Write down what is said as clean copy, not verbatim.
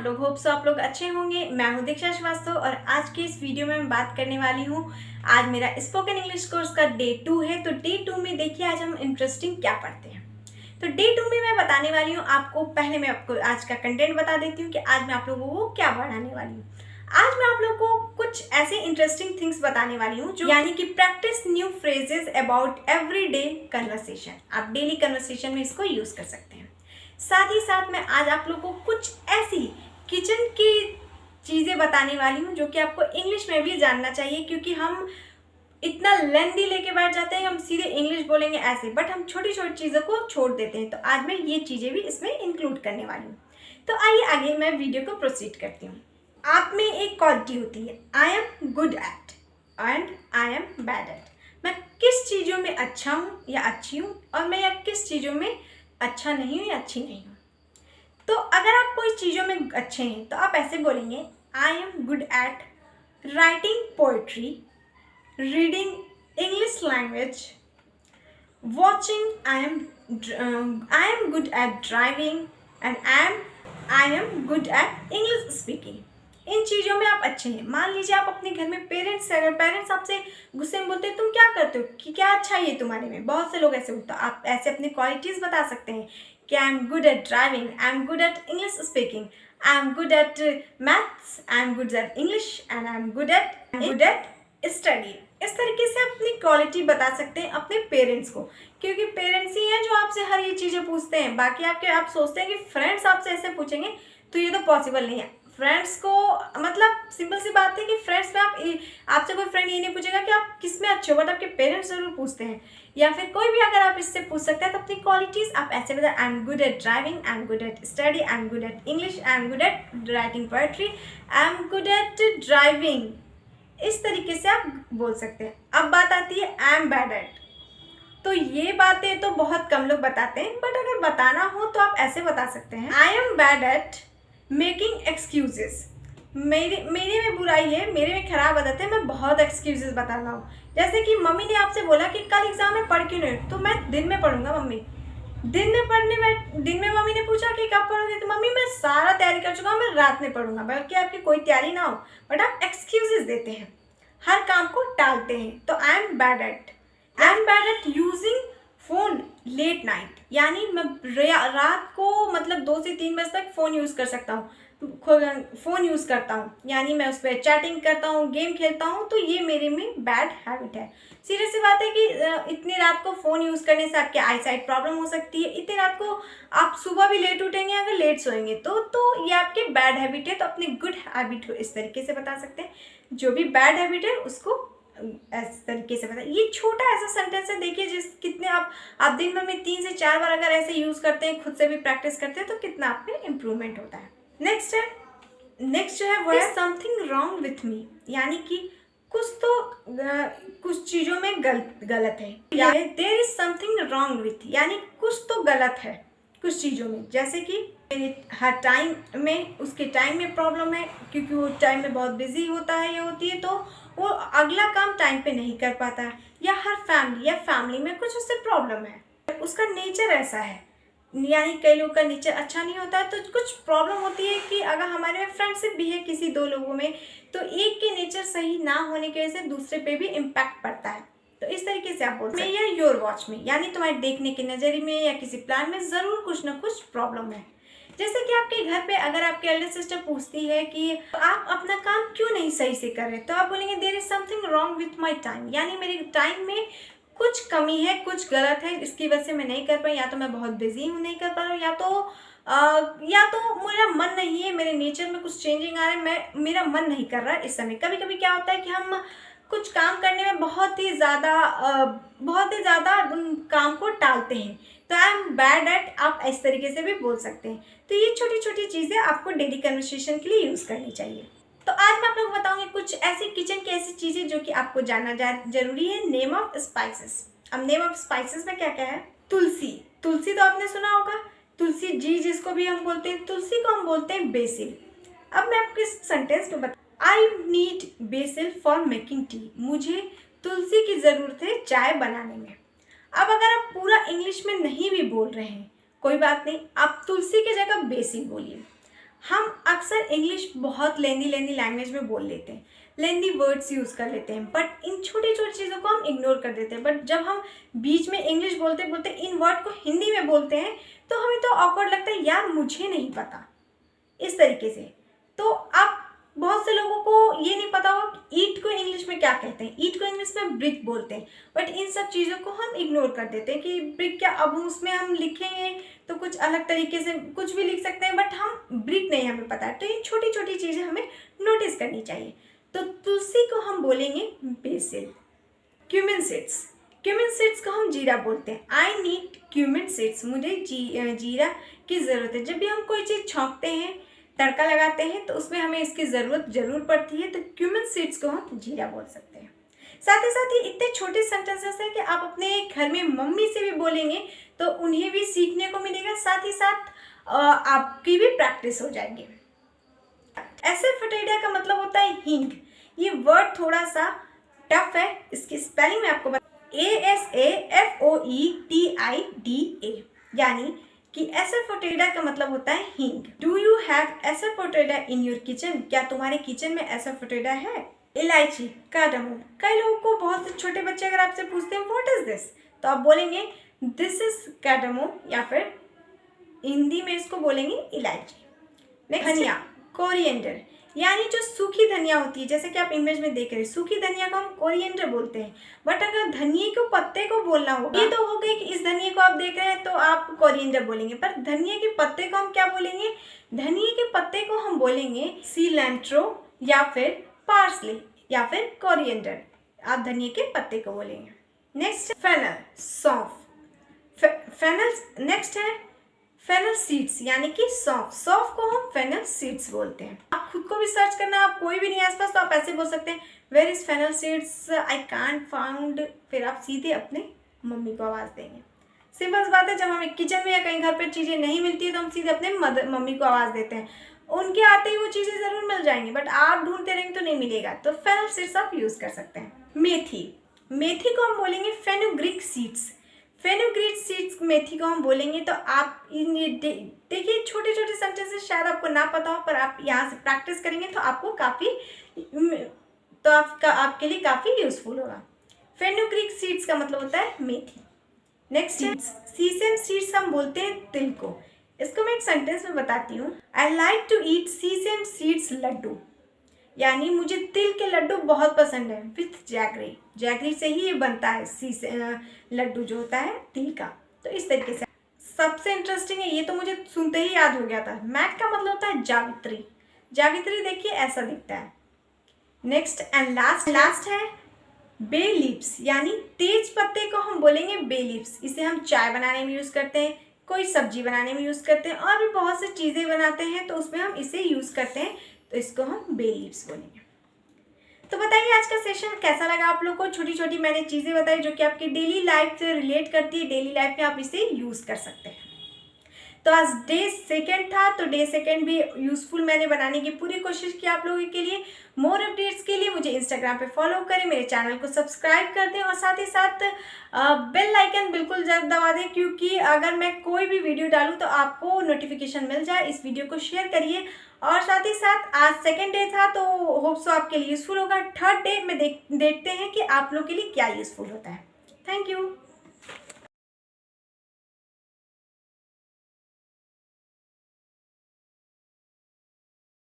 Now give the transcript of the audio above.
आप लोग hope so आप लोग अच्छे होंगे। मैं हूं दीक्षा श्रीवास्तव और आज के इस वीडियो में मैं बात करने वाली हूं। आज मेरा स्पोकन इंग्लिश कोर्स का डे 2 है। तो डे 2 में देखिए आज हम इंटरेस्टिंग क्या पढ़ते हैं। तो डे 2 में मैं बताने वाली हूँ आपको, पहले मैं आपको आज का कंटेंट बता देती हूँ कि आज मैं आप लोगों को क्या पढ़ाने वाली हूँ। आज मैं आप लोगों को कुछ ऐसे इंटरेस्टिंग थिंग्स बताने वाली हूँ जो यानी कि practice new phrases about everyday conversation. आप डेली कन्वर्सेशन में इसको यूज कर सकते हैं। साथ ही साथ मैं आज आप लोगों को कुछ ऐसी किचन की चीज़ें बताने वाली हूँ जो कि आपको इंग्लिश में भी जानना चाहिए, क्योंकि हम इतना लेंदी लेके बैठ जाते हैं, हम सीधे इंग्लिश बोलेंगे ऐसे, बट हम छोटी छोटी चीज़ों को छोड़ देते हैं। तो आज मैं ये चीज़ें भी इसमें इंक्लूड करने वाली हूँ। तो आइए आगे मैं वीडियो को प्रोसीड करती हूँ। आप में एक क्वालिटी होती है, आई am good eight and I am bad eight. मैं किस चीज़ों में अच्छा हूँ या अच्छी हूँ, और मैं या किस चीज़ों में अच्छा नहीं हूँ या अच्छी नहीं हूँ। तो अगर आप कोई चीज़ों में अच्छे हैं तो आप ऐसे बोलेंगे, I am good at writing poetry, reading English language, watching, I am good at driving and I am good at English speaking. इन चीज़ों में आप अच्छे हैं। मान लीजिए आप अपने घर में पेरेंट्स, अगर पेरेंट्स आपसे गुस्से में बोलते हैं तुम क्या करते हो, कि क्या अच्छा है ये तुम्हारे में, बहुत से लोग ऐसे बोलते हैं। आप ऐसे अपनी क्वालिटीज़ बता सकते हैं कि आई am good at driving, I am good at English speaking, I am good eight maths, I am good at English and I am good eight study. इस तरीके से अपनी क्वालिटी बता सकते हैं अपने पेरेंट्स को, क्योंकि पेरेंट्स ही हैं जो आपसे हर ये चीज़ें पूछते हैं। बाकी आप सोचते हैं कि फ्रेंड्स आपसे ऐसे पूछेंगे, तो ये तो पॉसिबल नहीं है। फ्रेंड्स को मतलब सिंपल सी बात है कि फ्रेंड्स में आपसे कोई फ्रेंड ये नहीं पूछेगा कि आप किस में अच्छे हो, बट आपके पेरेंट्स जरूर पूछते हैं। या फिर कोई भी अगर आप इससे पूछ सकते हैं तो अपनी क्वालिटीज़ आप ऐसे बताए, आई am good at driving, I am good eight study, I am good at English, I am good at writing poetry, I am good at driving. इस तरीके से आप बोल सकते हैं। अब बात आती है आई एम बैड एट। तो ये बातें तो बहुत कम लोग बताते हैं, बट अगर बताना हो तो आप ऐसे बता सकते हैं, आई am bad eight making excuses. मेरे में बुराई है, मेरे में खराब आदत है, मैं बहुत एक्सक्यूजेस बताता हूँ। जैसे कि मम्मी ने आपसे बोला कि कल एग्जाम में पढ़ क्यों नहीं, तो मैं दिन में पढ़ूंगा मम्मी। दिन में मम्मी ने पूछा कि कब पढ़ोगे, तो मम्मी मैं सारा तैयारी कर चुका हूँ, मैं रात में पढ़ूंगा। बल्कि आपकी कोई तैयारी ना हो, बट आप एक्सक्यूजेस देते हैं, हर काम को टालते हैं। तो I am bad at using phone late night. यानी मैं रात को मतलब 2 से 3 बजे तक फ़ोन यूज़ कर सकता हूँ, फ़ोन यूज़ करता हूँ, यानी मैं उस पर चैटिंग करता हूँ, गेम खेलता हूँ। तो ये मेरे में बैड हैबिट है। सीरियस सी बात है कि इतनी रात को फ़ोन यूज़ करने से आपके आई साइट प्रॉब्लम हो सकती है। इतनी रात को आप सुबह भी लेट उठेंगे, अगर लेट सोएंगे तो ये आपके बैड हैबिट है। तो अपनी गुड हैबिट को इस तरीके से बता सकते हैं, जो भी बैड हैबिट है उसको इस तरीके से बताए। ये छोटा ऐसा सेंटेंस है, देखिए कितने आप दिन भर में 3 से 4 बार अगर ऐसे यूज़ करते हैं, खुद से भी प्रैक्टिस करते हैं, तो कितना आप में इम्प्रूवमेंट होता है। नेक्स्ट जो है वो है समथिंग रॉन्ग विथ मी। यानी कि कुछ चीज़ों में गलत है, या there is something wrong with, यानी कुछ तो गलत है कुछ चीज़ों में। जैसे कि हर टाइम में उसके टाइम में प्रॉब्लम है, क्योंकि वो टाइम में बहुत बिजी होता है या होती है, तो वो अगला काम टाइम पे नहीं कर पाता है। या हर फैमिली में कुछ उससे प्रॉब्लम है, उसका नेचर ऐसा है। यानी कई लोगों का नेचर अच्छा नहीं होता है, तो कुछ प्रॉब्लम होती है कि अगर हमारे में फ्रेंडशिप भी है किसी 2 लोगों में, तो एक के नेचर सही ना होने की वजह से दूसरे पे भी इम्पैक्ट पड़ता है। तो इस तरीके से आप बोल सकते हैं, या योर वॉच में, यानी तुम्हारे देखने के नज़रिए में या किसी प्लान में ज़रूर कुछ ना कुछ प्रॉब्लम है। जैसे कि आपके घर पे अगर आपके एल्डर सिस्टर पूछती है कि आप अपना काम क्यों नहीं सही से कर रहे, तो आप बोलेंगे there is something wrong with my time. यानी मेरे टाइम में कुछ कमी है, कुछ गलत है, इसकी वजह से मैं नहीं कर पाई। या तो मैं बहुत बिजी हूँ, नहीं कर पा रहा हूँ, या तो मेरा मन नहीं है, मेरे नेचर में कुछ चेंजिंग आ रहा है, मेरा मन नहीं कर रहा है इस समय। कभी कभी क्या होता है कि हम कुछ काम करने में बहुत ही ज़्यादा काम को टालते हैं। तो आई एम बैड एट आप इस तरीके से भी बोल सकते हैं। तो ये छोटी छोटी चीज़ें आपको डेली कन्वर्सेशन के लिए यूज़ करनी चाहिए। तो आज मैं आप लोगों को बताऊंगी कुछ ऐसी किचन की ऐसी चीज़ें जो कि आपको जानना जरूरी है। Name of spices. अब नेम ऑफ स्पाइसेस में क्या क्या है, तुलसी तो आपने सुना होगा, तुलसी जी जिसको भी हम बोलते हैं, तुलसी को हम बोलते हैं बेसिल। अब मैं आपको इस सेंटेंस में I need BECIL for making tea. मुझे तुलसी की ज़रूरत है चाय बनाने में। अब अगर आप पूरा इंग्लिश में नहीं भी बोल रहे हैं, कोई बात नहीं, आप तुलसी की जगह बेसिल बोलिए। हम अक्सर इंग्लिश बहुत लेंदी लैंग्वेज में बोल लेते हैं, लेंदी वर्ड्स यूज़ कर लेते हैं, बट इन छोटी छोटी चीज़ों को हम इग्नोर कर देते हैं। बट जब हम बीच में इंग्लिश बोलते बोलते इन वर्ड को हिंदी में बोलते हैं तो हमें तो ऑकवर्ड लगता है, यार मुझे नहीं पता, इस तरीके से। तो आप बहुत से लोगों को ये नहीं पता होगा कि ईट को इंग्लिश में क्या कहते हैं। ईट को इंग्लिश में ब्रिक बोलते हैं, बट इन सब चीज़ों को हम इग्नोर कर देते हैं कि ब्रिक क्या, अब उसमें हम लिखेंगे तो कुछ अलग तरीके से कुछ भी लिख सकते हैं, बट हम ब्रिक नहीं हमें पता है। तो ये छोटी छोटी चीज़ें हमें नोटिस करनी चाहिए। तो तुलसी को हम बोलेंगे BECIL. Cumin seeds, cumin seeds को हम जीरा बोलते हैं। आई नीड क्यूमिन सीड्स, मुझे जीरा की ज़रूरत है। जब भी हम कोई चीज़ छौंकते हैं, तड़का लगाते हैं, तो उसमें हमें इसकी ज़रूरत ज़रूर पड़ती है, तो क्यूमिन सीड्स को हम जीरा बोल सकते हैं। साथ ही साथ ये इतने छोटे सेंटेंसेस हैं कि आप अपने घर में मम्मी से भी बोलेंगे तो उन्हें भी सीखने को मिलेगा, साथ ही साथ आपकी भी प्रैक्टिस हो जाएगी। एसेफोटिडा का मतलब होता है हींग। ये वर्ड थोड़ा सा टफ है, इसकी स्पेलिंग में आपको ASAFOETIDA, यानी कि एसेफोटिडा का मतलब होता है हींग। Do you have asafoetida in your kitchen, क्या तुम्हारे किचन में एसेफोटिडा है। इलायची, कार्डमम। कई लोगों को, बहुत से छोटे बच्चे अगर आपसे पूछते हैं व्हाट इज दिस, तो आप बोलेंगे दिस इज कार्डमम, या फिर हिंदी में इसको बोलेंगे इलायची। नेक्स्ट, धनिया, कोरिएंडर, यानी जो सूखी धनिया होती है, जैसे कि आप इमेज में देख रहे हैं, सूखी धनिया को हम कोरिएंडर बोलते हैं। बट अगर धनिये को पत्ते को बोलना होगा, ये तो हो गई कि इस धनिये को आप देख रहे हैं तो आप कोरिएंडर बोलेंगे, पर धनिये के पत्ते को हम क्या बोलेंगे। धनिये के पत्ते को हम बोलेंगे सिलेंट्रो, या फिर पार्सले, या फिर कोरिएंडर। आप धनिये के पत्ते को बोलेंगे। नेक्स्ट, फेनल, सौंफ। फेनल, नेक्स्ट है फेनल सीड्स, यानी कि सौंफ। सौंफ को हम फेनल सीड्स बोलते हैं। आप खुद को भी सर्च करना, आप कोई भी नहीं आसपास, तो आप ऐसे बोल सकते हैं where is fennel seeds, I can't found, फिर आप सीधे अपने मम्मी को आवाज़ देंगे। सिंपल बात है, जब हमें किचन में या कहीं घर पर चीज़ें नहीं मिलती है तो हम सीधे अपने मम्मी को आवाज़ देते हैं। उनके आते ही वो चीज़ें ज़रूर मिल जाएंगी, बट आप ढूंढते रहेंगे तो नहीं मिलेगा। तो फेनल सीड्स आप यूज़ कर सकते हैं। मेथी, मेथी को हम बोलेंगे फेनुग्रीक सीड्स। फेनुग्रीक सीड्स मेथी को हम बोलेंगे। तो आप देखिए, छोटे छोटे सेंटेंसेस शायद आपको ना पता हो, पर आप यहाँ से प्रैक्टिस करेंगे तो आपको आपके लिए काफ़ी यूजफुल होगा। फेनुग्रीक सीड्स का मतलब होता है मेथी। नेक्स्ट, सीसम सीड्स हम बोलते हैं तिल को। इसको मैं एक सेंटेंस में बताती हूँ। I like to eat sesame seeds laddu, यानी मुझे तिल के लड्डू बहुत पसंद है विथ जैगरी। जैगरी से ही ये बनता है लड्डू जो होता है तिल का। तो इस तरीके से सबसे इंटरेस्टिंग है, ये तो मुझे सुनते ही याद हो गया था। मैट का मतलब होता है जावित्री। जावित्री देखिए ऐसा दिखता है। नेक्स्ट एंड लास्ट है बे लीव्स, यानी तेज पत्ते को हम बोलेंगे बे लीव्स। इसे हम चाय बनाने में यूज़ करते हैं, कोई सब्जी बनाने में यूज़ करते हैं, और भी बहुत सी चीज़ें बनाते हैं तो उसमें हम इसे यूज़ करते हैं, तो इसको हम बे लीव्स बोलेंगे। तो बताइए आज का सेशन कैसा लगा आप लोग को। छोटी छोटी मैंने चीज़ें बताई जो कि आपकी डेली लाइफ से रिलेट करती है, डेली लाइफ में आप इसे यूज़ कर सकते हैं। तो आज डे सेकंड था, तो डे सेकंड भी यूज़फुल मैंने बनाने की पूरी कोशिश की आप लोगों के लिए। मोर अपडेट्स के लिए मुझे इंस्टाग्राम पे फॉलो करें, मेरे चैनल को सब्सक्राइब कर दें, और साथ ही साथ बेल आइकन बिल्कुल जरूर दबा दें, क्योंकि अगर मैं कोई भी वीडियो डालूँ तो आपको नोटिफिकेशन मिल जाए। इस वीडियो को शेयर करिए, और साथ ही साथ आज सेकंड डे था तो होप सो आपके लिए यूज़फुल होगा। थर्ड डे में देखते हैं कि आप लोग के लिए क्या यूज़फुल होता है। Thank you.